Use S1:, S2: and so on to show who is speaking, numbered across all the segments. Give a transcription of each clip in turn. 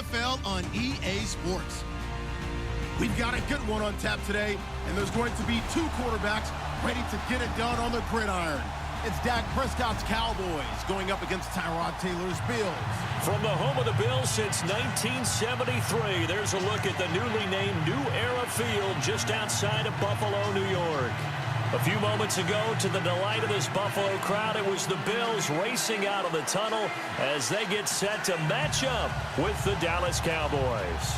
S1: NFL on EA Sports. We've got a good one on tap today, and there's going to be two quarterbacks ready to get it done on the gridiron. It's Dak Prescott's Cowboys going up against Tyrod Taylor's Bills.
S2: From the home of the Bills since 1973, there's a look at the newly named New Era Field just outside of Buffalo, New York. A few moments ago, to the delight of this Buffalo crowd, it was the Bills racing out of the tunnel as they get set to match up with the Dallas Cowboys.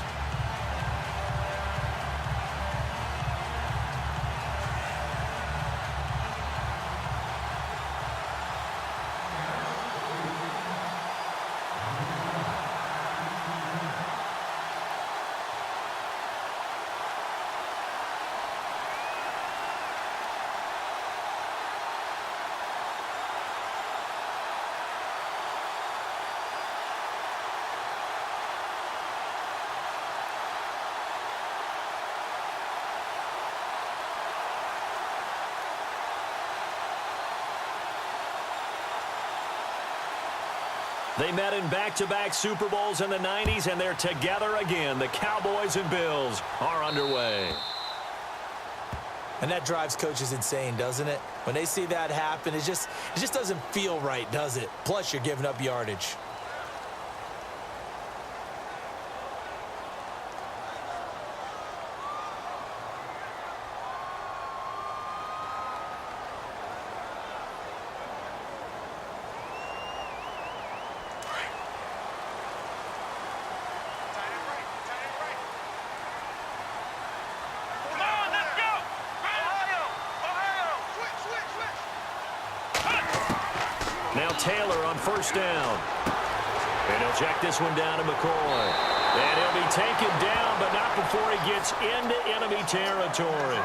S2: They met in back-to-back Super Bowls in the 90s, and they're together again. The Cowboys and Bills are underway.
S3: And that drives coaches insane, doesn't it? When they see that happen, it just doesn't feel right, does it? Plus, you're giving up yardage.
S2: Now Taylor on first down. And he'll check this one down to McCoy. And he'll be taken down, but not before he gets into enemy territory.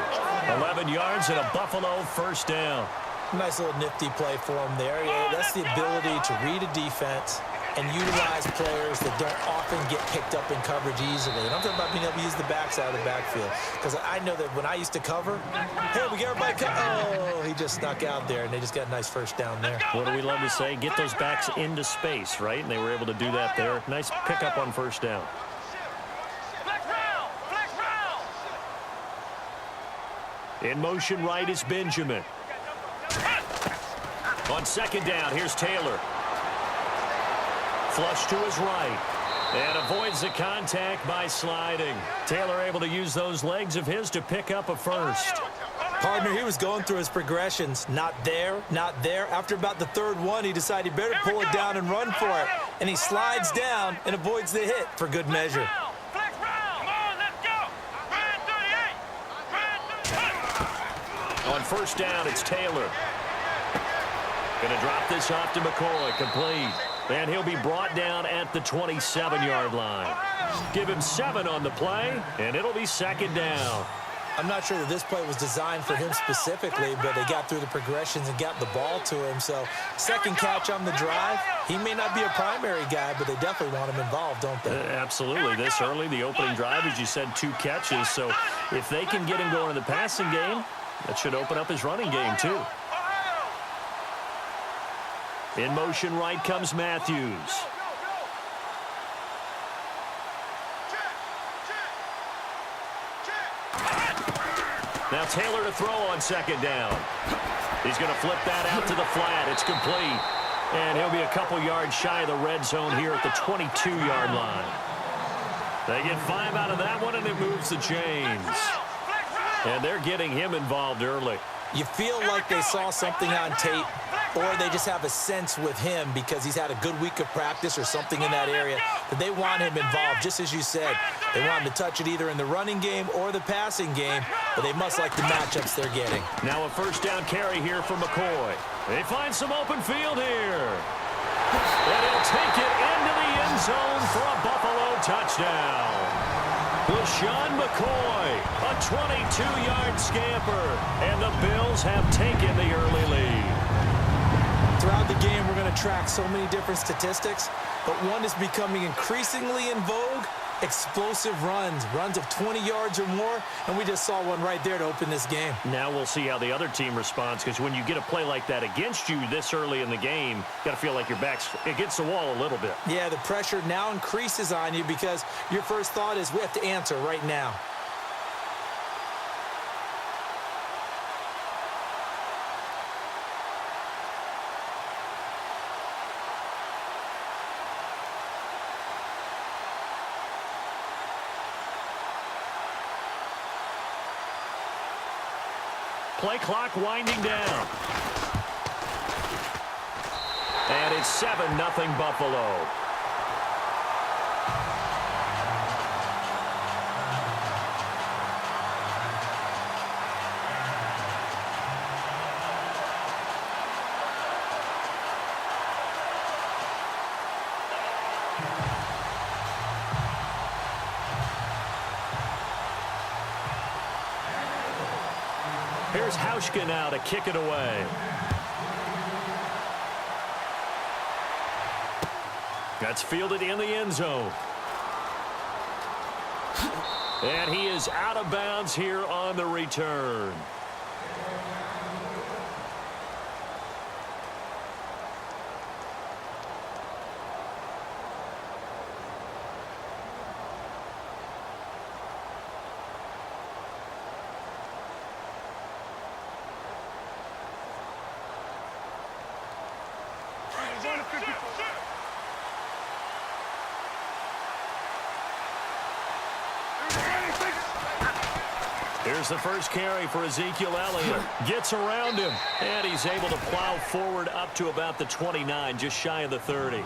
S2: 11 yards and a Buffalo first down.
S3: Nice little nifty play for him there. Yeah, that's the ability to read a defense and utilize players that don't often get picked up in coverage easily. And I'm talking about being able to use the backs out of the backfield. Because I know that when I used to cover, hey, we get everybody oh, he just snuck out there, and they just got a nice first down there.
S2: What do we love to say? Get those backs into space, right? And they were able to do that there. Nice pickup on first down. In motion right is Benjamin. On second down, here's Taylor. Flush to his right. And avoids the contact by sliding. Taylor able to use those legs of his to pick up a first.
S3: Partner, he was going through his progressions. Not there, not there. After about the third one, he decided he better pull it down and run for it. And he slides down and avoids the hit for good measure.
S2: On first down, it's Taylor. Going to drop this off to McCoy. Complete. And he'll be brought down at the 27-yard line. Give him 7 on the play, and it'll be second down.
S3: I'm not sure that this play was designed for him specifically, but they got through the progressions and got the ball to him. So second catch on the drive. He may not be a primary guy, but they definitely want him involved, don't they?
S2: Absolutely. This early, the opening drive, as you said, 2 catches. So if they can get him going in the passing game, that should open up his running game too. In motion right comes Matthews. Now Taylor to throw on second down. He's going to flip that out to the flat. It's complete. And he'll be a couple yards shy of the red zone here at the 22-yard line. They get 5 out of that one, and it moves the chains. And they're getting him involved early.
S3: You feel like they saw something on tape, or they just have a sense with him because he's had a good week of practice or something in that area that they want him involved. Just as you said, they want him to touch it either in the running game or the passing game, but they must like the matchups they're getting.
S2: Now a first down carry here from McCoy. They find some open field here. And he'll take it into the end zone for a Buffalo touchdown. LaShawn McCoy, a 22-yard scamper, and the Bills have taken the early lead.
S3: Throughout the game, we're going to track so many different statistics, but one is becoming increasingly in vogue, explosive runs of 20 yards or more, and we just saw one right there to open this game.
S2: Now we'll see how the other team responds, because when you get a play like that against you this early in the game, you got to feel like your back's against the wall a little bit.
S3: Yeah, the pressure now increases on you because your first thought is we have to answer right now.
S2: Play clock winding down. And it's 7-0 Buffalo. Here's Hauschka now to kick it away. That's fielded in the end zone. And he is out of bounds here on the return. Here's the first carry for Ezekiel Elliott. Gets around him, and he's able to plow forward up to about the 29, just shy of the 30.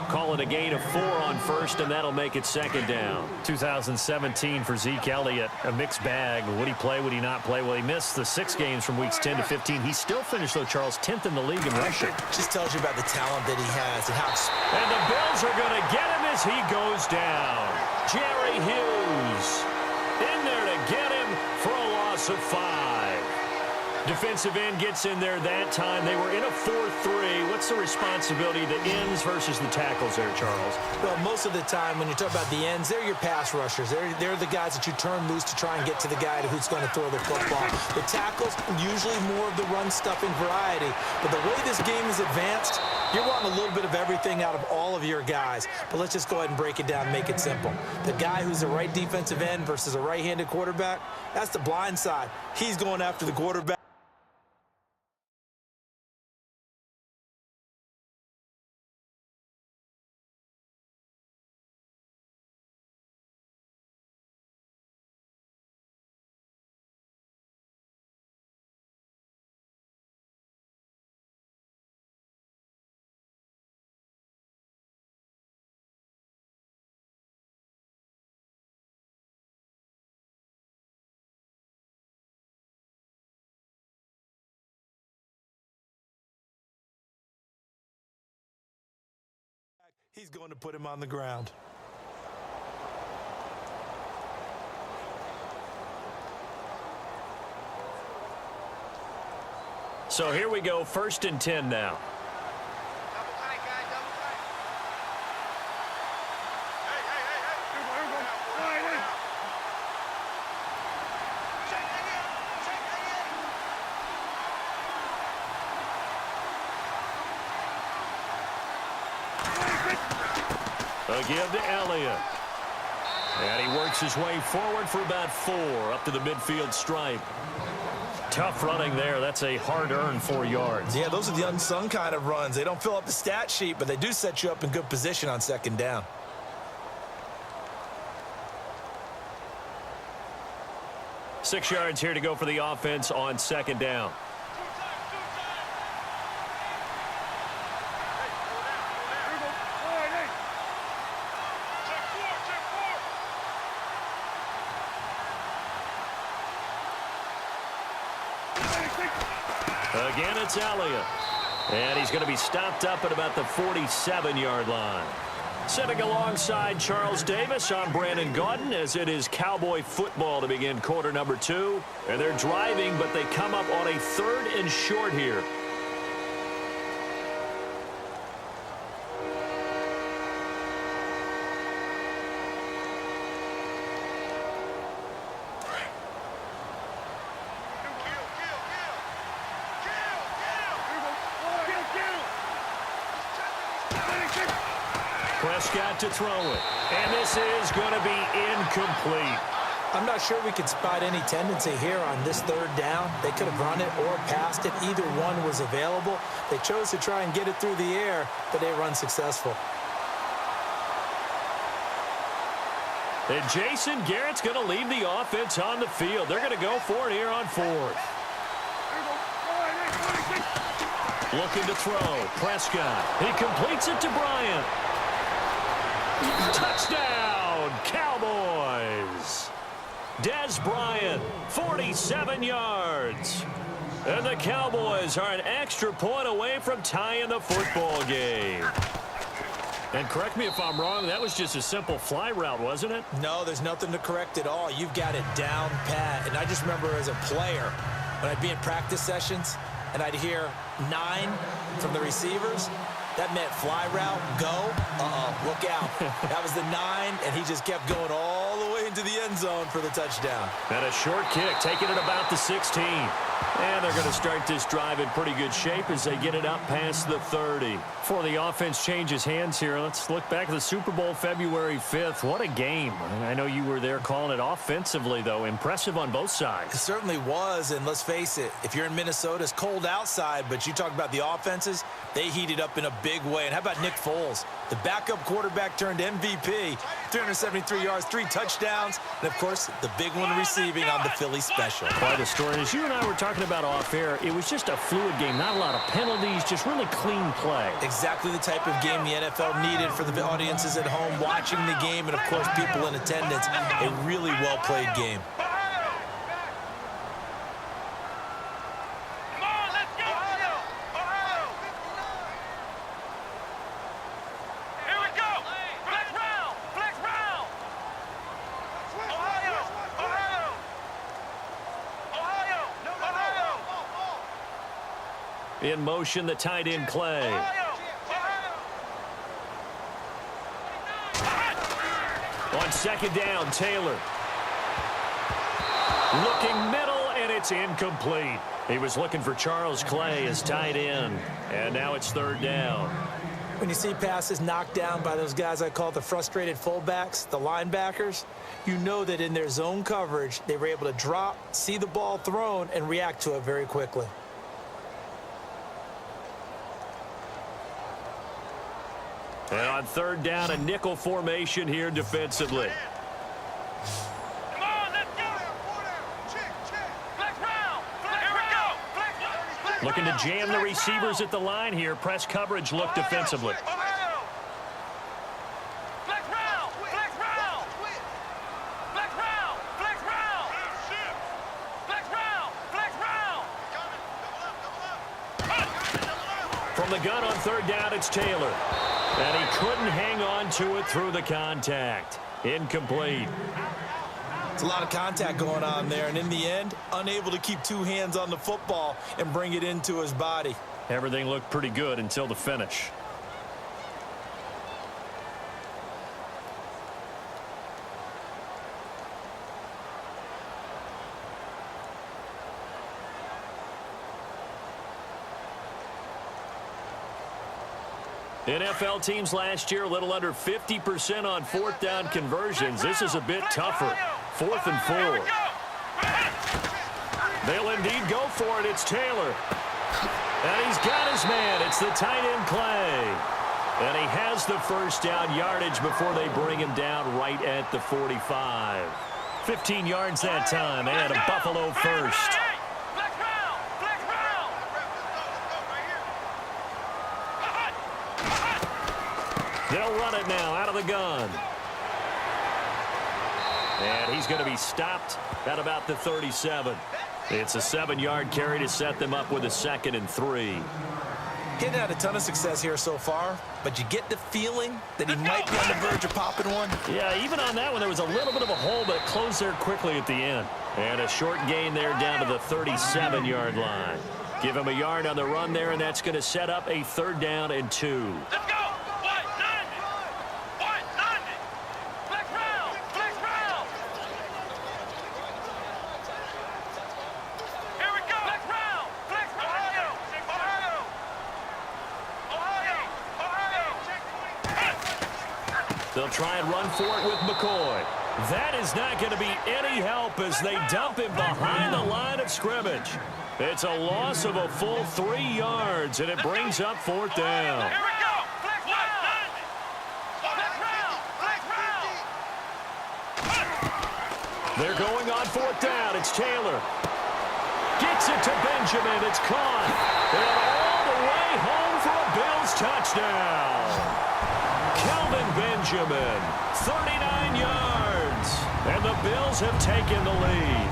S2: Call it a gain of 4 on first, and that'll make it second down. 2017 for Zeke Elliott, a mixed bag. Would he play, would he not play? Well, he missed the 6 games from weeks 10 to 15. He still finished, though, Charles, 10th in the league in rushing.
S3: Just tells you about the talent that he has and how.
S2: And the Bills are going to get him as he goes down. Jerry Hughes in there to get him for a loss of 5. Defensive end gets in there that time. They were in a 4-3. What's the responsibility of the ends versus the tackles there, Charles?
S3: Well, most of the time when you talk about the ends, they're your pass rushers. They're the guys that you turn loose to try and get to the guy who's going to throw the football. The tackles, usually more of the run-stuffing variety. But the way this game is advanced, you're wanting a little bit of everything out of all of your guys. But let's just go ahead and break it down and make it simple. The guy who's a right defensive end versus a right-handed quarterback, that's the blind side. He's going after the quarterback. He's going to put him on the ground.
S2: So here we go, 1st and 10 now. A give to Elliott. And he works his way forward for about 4 up to the midfield stripe. Tough running there. That's a hard-earned 4 yards.
S3: Yeah, those are the unsung kind of runs. They don't fill up the stat sheet, but they do set you up in good position on second down.
S2: Six yards here to go for the offense on second down. Again, it's Elliott. And he's going to be stopped up at about the 47-yard line. Sitting alongside Charles Davis, I'm Brandon Gaudin, as it is Cowboy football to begin quarter number 2. And they're driving, but they come up on a 3rd and short here. Prescott to throw it. And this is going to be incomplete.
S3: I'm not sure we could spot any tendency here on this third down. They could have run it or passed it. Either one was available. They chose to try and get it through the air, but they were unsuccessful.
S2: And Jason Garrett's going to leave the offense on the field. They're going to go for it here on fourth. Looking to throw. Prescott. He completes it to Bryant. Touchdown, Cowboys. Des Bryant, 47 yards. And the Cowboys are an extra point away from tying the football game. And correct me if I'm wrong, that was just a simple fly route, wasn't it?
S3: No, there's nothing to correct at all. You've got it down pat. And I just remember as a player, when I'd be in practice sessions, and I'd hear 9 from the receivers, that meant fly route, go, look out. That was the 9, and he just kept going all the way into the end zone for the touchdown.
S2: And a short kick, taking it about the 16. And they're going to start this drive in pretty good shape as they get it up past the 30. Before the offense changes hands here, let's look back at the Super Bowl February 5th. What a game. I know you were there calling it offensively, though. Impressive on both sides.
S3: It certainly was, and let's face it, if you're in Minnesota, it's cold outside, but you talk about the offenses, they heated up in a big way. And how about Nick Foles? The backup quarterback turned MVP, 373 yards, 3 touchdowns, and, of course, the big one receiving on the Philly special.
S2: Quite a story. As you and I were talking about off air, it was just a fluid game, not a lot of penalties, just really clean play.
S3: Exactly the type of game the NFL needed for the audiences at home watching the game and, of course, people in attendance. A really well-played game.
S2: In motion, the tight end, Clay. On second down, Taylor. Looking middle, and it's incomplete. He was looking for Charles Clay as tight end, and now it's third down.
S3: When you see passes knocked down by those guys I call the frustrated fullbacks, the linebackers, you know that in their zone coverage, they were able to drop, see the ball thrown, and react to it very quickly.
S2: And on third down, a nickel formation here defensively.
S4: Come on, let's go. Flex round. Here we go.
S2: Looking to jam the receivers at the line here. Press coverage look defensively.
S4: Flex round. Flex round. Flex round. Flex round. Flex round. Flex round.
S2: From the gun on third down, it's Taylor. And he couldn't hang on to it through the contact. Incomplete.
S3: It's a lot of contact going on there, and in the end, unable to keep 2 hands on the football and bring it into his body.
S2: Everything looked pretty good until the finish. NFL teams last year a little under 50% on fourth down conversions. This is a bit tougher. 4th and 4. They'll indeed go for it. It's Taylor. And he's got his man. It's the tight end Clay. And he has the first down yardage before they bring him down right at the 45. 15 yards that time and a Buffalo first. They'll run it now out of the gun. And he's going to be stopped at about the 37. It's a 7-yard carry to set them up with a 2nd and 3.
S3: He hadn't had a ton of success here so far, but you get the feeling that he might be on the verge of popping one.
S2: Yeah, even on that one, there was a little bit of a hole, but it closed there quickly at the end. And a short gain there down to the 37-yard line. Give him a yard on the run there, and that's going to set up a 3rd down and 2.
S4: Let's go.
S2: They'll try and run for it with McCoy. That is not going to be any help as they dump him behind the line of scrimmage. It's a loss of a full 3 yards, and it brings up 4th down.
S4: Here we go. Flex round. Flex round. Flex round.
S2: They're going on 4th down. It's Taylor. Gets it to Benjamin. It's caught. And all the way home for a Bills touchdown. Kelvin Benjamin, 39 yards. And the Bills have taken the lead.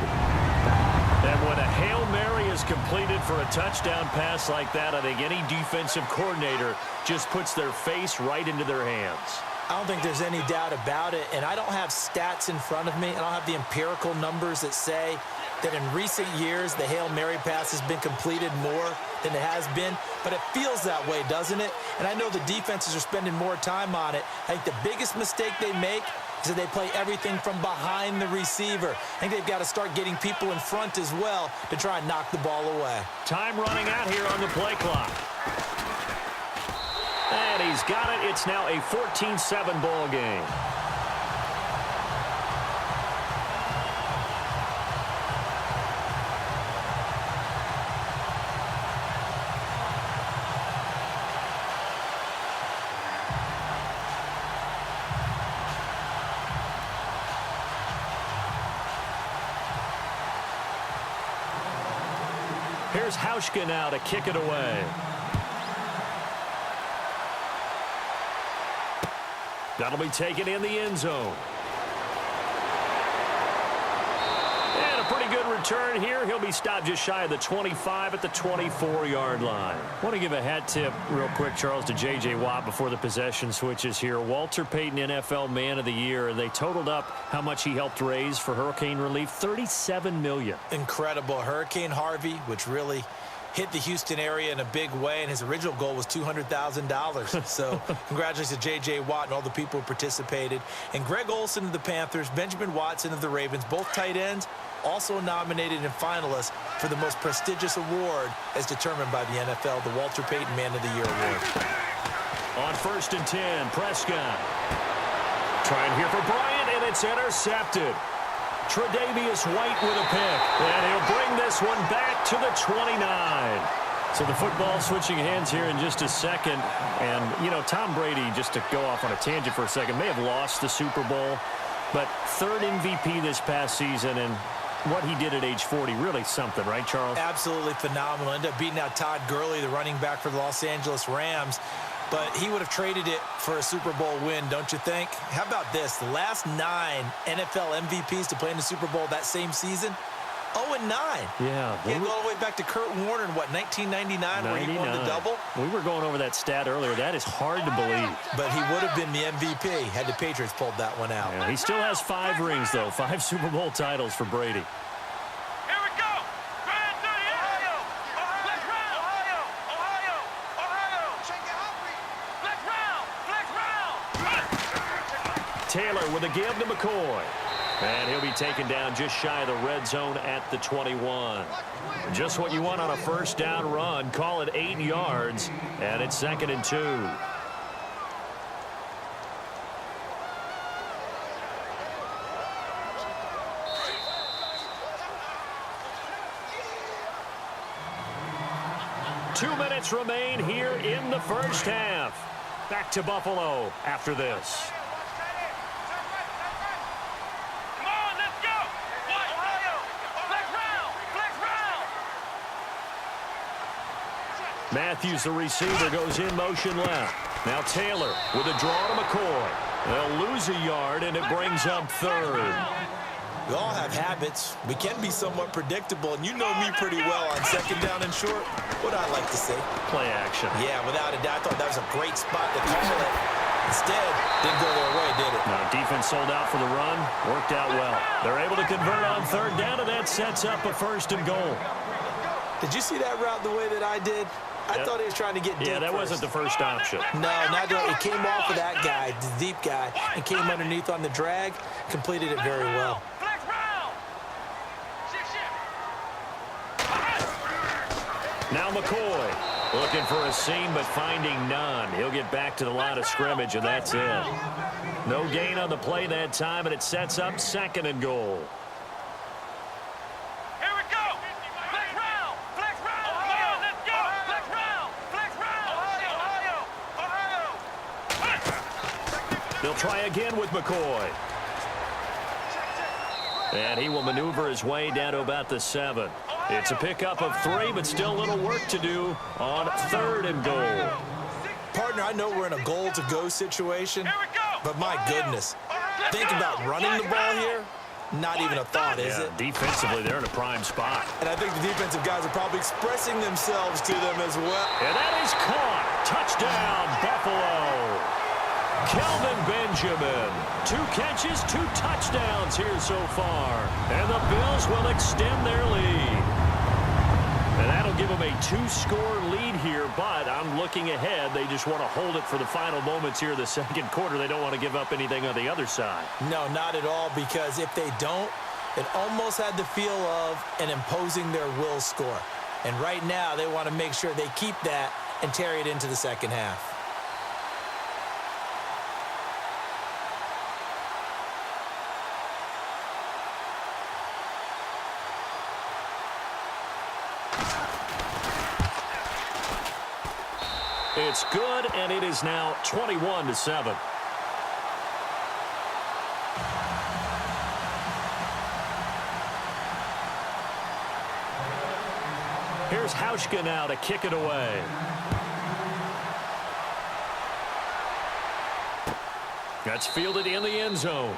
S2: And when a Hail Mary is completed for a touchdown pass like that, I think any defensive coordinator just puts their face right into their hands.
S3: I don't think there's any doubt about it, and I don't have stats in front of me. I don't have the empirical numbers that say that in recent years the Hail Mary pass has been completed more than it has been, but it feels that way, doesn't it? And I know the defenses are spending more time on it. I think the biggest mistake they make is that they play everything from behind the receiver. I think they've got to start getting people in front as well to try and knock the ball away.
S2: Time running out here on the play clock. And he's got it. It's now a 14-7 ball game. Here's Hauschka now to kick it away. That'll be taken in the end zone. And a pretty good return here. He'll be stopped just shy of the 25 at the 24-yard line. I want to give a hat tip real quick, Charles, to J.J. Watt before the possession switches here. Walter Payton, NFL Man of the Year. They totaled up how much he helped raise for hurricane relief, $37 million.
S3: Incredible. Hurricane Harvey, which really hit the Houston area in a big way, and his original goal was $200,000. So congratulations to J.J. Watt and all the people who participated. And Greg Olsen of the Panthers, Benjamin Watson of the Ravens, both tight ends, also nominated and finalists for the most prestigious award as determined by the NFL, the Walter Payton Man of the Year Award.
S2: On 1st and 10, Prescott. Trying here for Bryant, and it's intercepted. Tre'Davious White with a pick, and he'll bring this one back to the 29. So the football switching hands here in just a second. And, you know, Tom Brady, just to go off on a tangent for a second, may have lost the Super Bowl, but 3rd MVP this past season, and what he did at age 40, really something, right, Charles?
S3: Absolutely phenomenal. Ended up beating out Todd Gurley, the running back for the Los Angeles Rams. But he would have traded it for a Super Bowl win, don't you think? How about this? The last 9 NFL MVPs to play in the Super Bowl that same season, 0-9.
S2: Yeah.
S3: He had to go all the way back to Kurt Warner in, what, 1999, where he won the double?
S2: We were going over that stat earlier. That is hard to believe.
S3: But he would have been the MVP had the Patriots pulled that one out.
S2: Yeah, he still has 5 rings, though. 5 Super Bowl titles for Brady.
S4: Here we go. Grand 30, Ohio. Flex round. Ohio. Flex round. Flex round.
S2: Taylor with a give to McCoy. And he'll be taken down just shy of the red zone at the 21. Just what you want on a 1st down run. Call it 8 yards, and it's 2nd and 2. Two minutes remain here in the 1st half. Back to Buffalo after this. Matthews, the receiver, goes in motion left. Now Taylor with a draw to McCoy. They'll lose a yard, and it brings up 3rd.
S3: We all have habits. We can be somewhat predictable, and you know me pretty well on 2nd down and short. What I like to say?
S2: Play action.
S3: Yeah, without a doubt. I thought that was a great spot to call it. Instead, didn't go their way, did it?
S2: No, defense sold out for the run. Worked out well. They're able to convert on 3rd down, and that sets up a 1st and goal.
S3: Did you see that route the way that I did? I thought he was trying to get deep.
S2: Yeah, that wasn't the first option.
S3: No, not that. It came off of that guy, the deep guy, and came underneath on the drag, completed it very well.
S2: Now McCoy Looking for a seam, but finding none. He'll get back to the line of scrimmage, and that's it. No gain on the play that time, and it sets up 2nd and goal.
S4: Here we go. Flex round. Flex round. Ohio, let's go. Flex round. Flex round. Ohio.
S2: They'll try again with McCoy. And he will maneuver his way down to about the 7. It's a pickup of 3, but still a little work to do on 3rd and goal.
S3: Partner, I know we're in a goal-to-go situation, but my goodness, think about running the ball here. Not even a thought, is it?
S2: Defensively, they're in a prime spot.
S3: And I think the defensive guys are probably expressing themselves to them as well.
S2: And that is caught. Touchdown, Buffalo. Kelvin Benjamin. 2 catches, 2 touchdowns here so far. And the Bills will extend their lead. And that'll give them a 2-score lead here, but I'm looking ahead. They just want to hold it for the final moments here of the 2nd quarter. They don't want to give up anything on the other side.
S3: No, not at all, because if they don't, it almost had the feel of an imposing their will score. And right now, they want to make sure they keep that and carry it into the 2nd half.
S2: It's good, and it is now 21-7. Here's Hauschka now to kick it away. That's fielded in the end zone.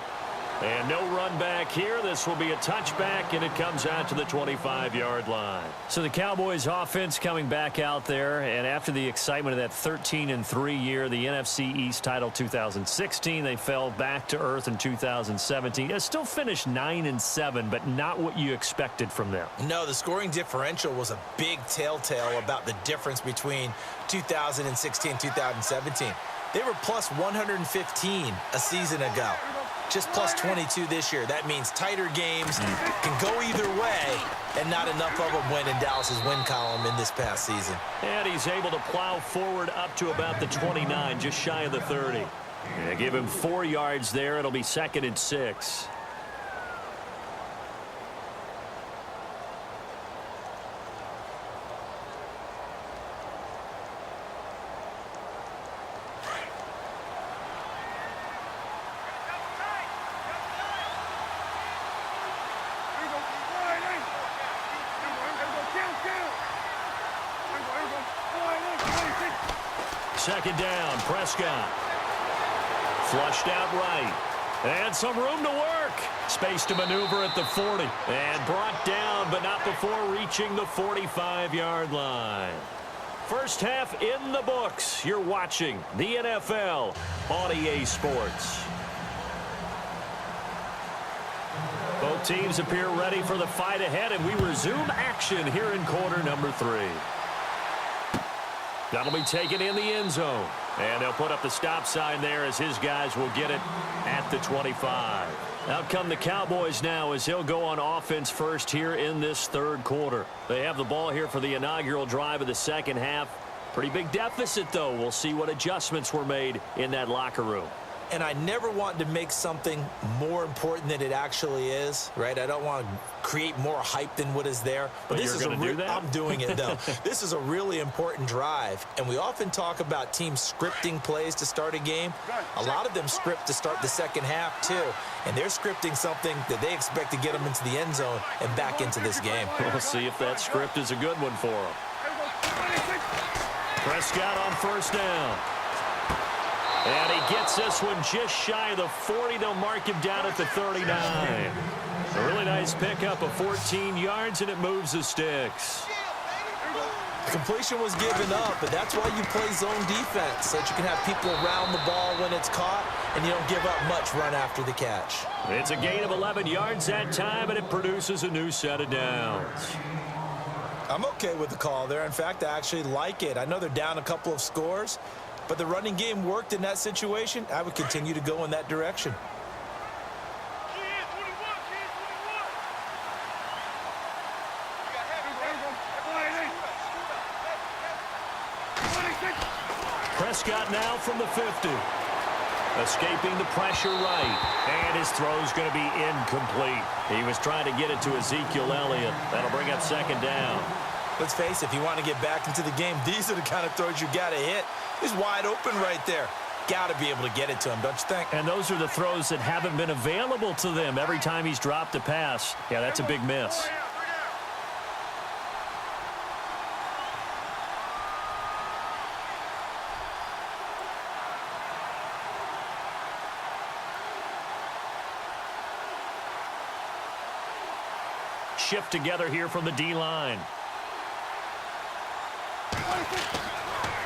S2: And no run back here. This will be a touchback, and it comes out to the 25-yard line. So the Cowboys offense coming back out there, and after the excitement of that 13-3 year, the NFC East title 2016, they fell back to earth in 2017. They still finished 9-7, but not what you expected from them.
S3: No, the scoring differential was a big telltale about the difference between 2016 and 2017. They were plus 115 a season ago. Just plus 22 this year. That means tighter games can go either way, and not enough of them went in Dallas's win column in this past season.
S2: And he's able to plow forward up to about the 29, just shy of the 30. Yeah, give him 4 yards there. It'll be 2nd and 6. Second down, Prescott. Flushed out right. And some room to work. Space to maneuver at the 40. And brought down, but not before reaching the 45-yard line. First half in the books. You're watching the NFL on EA Sports. Both teams appear ready for the fight ahead, and we resume action here in quarter number 3. That'll be taken in the end zone. And they'll put up the stop sign there as his guys will get it at the 25. Out come the Cowboys now as he'll go on offense first here in this 3rd quarter. They have the ball here for the inaugural drive of the 2nd half. Pretty big deficit, though. We'll see what adjustments were made in that locker room.
S3: And I never want to make something more important than it actually is, right? I don't want to create more hype than what is there.
S2: But this is
S3: I'm doing it, though. This is a really important drive. And we often talk about teams scripting plays to start a game. A lot of them script to start the 2nd half, too. And they're scripting something that they expect to get them into the end zone and back into this game.
S2: We'll see if that script is a good one for them. Prescott on first down. And he gets this one just shy of the 40. They'll mark him down at the 39. A really nice pickup of 14 yards, and it moves the sticks.
S3: The completion was given up, but that's why you play zone defense, so that you can have people around the ball when it's caught, and you don't give up much run after the catch.
S2: It's a gain of 11 yards that time, and it produces a new set of downs.
S3: I'm okay with the call there. In fact, I actually like it. I know they're down a couple of scores, but the running game worked in that situation. I would continue to go in that direction.
S2: Prescott now from the 50. Escaping the pressure right. And his throw's going to be incomplete. He was trying to get it to Ezekiel Elliott. That'll bring up second down.
S3: Let's face it, if you want to get back into the game, these are the kind of throws you got to hit. He's wide open right there. Got to be able to get it to him, don't you think?
S2: And those are the throws that haven't been available to them every time he's dropped a pass. Yeah, that's a big miss. Shift together here from the D-line.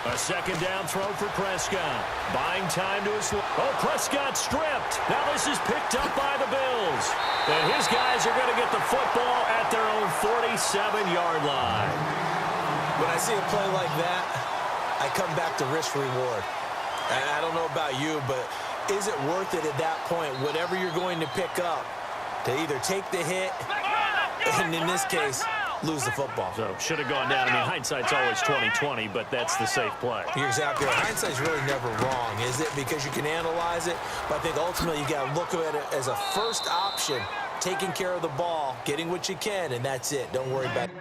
S2: A second down throw for Prescott. Buying time to his... Oh, Prescott stripped. Now this is picked up by the Bills. And his guys are going to get the football at their own 47-yard line.
S3: When I see a play like that, I come back to risk-reward. I don't know about you, but is it worth it at that point, whatever you're going to pick up, to either take the hit, and in this case, lose the football?
S2: So should have gone down. I mean, hindsight's always 20/20, but that's the safe play.
S3: You're exactly right. Hindsight's really never wrong, is it? Because you can analyze it, but I think ultimately you got to look at it as a first option, taking care of the ball, getting what you can, and that's it. Don't worry about it.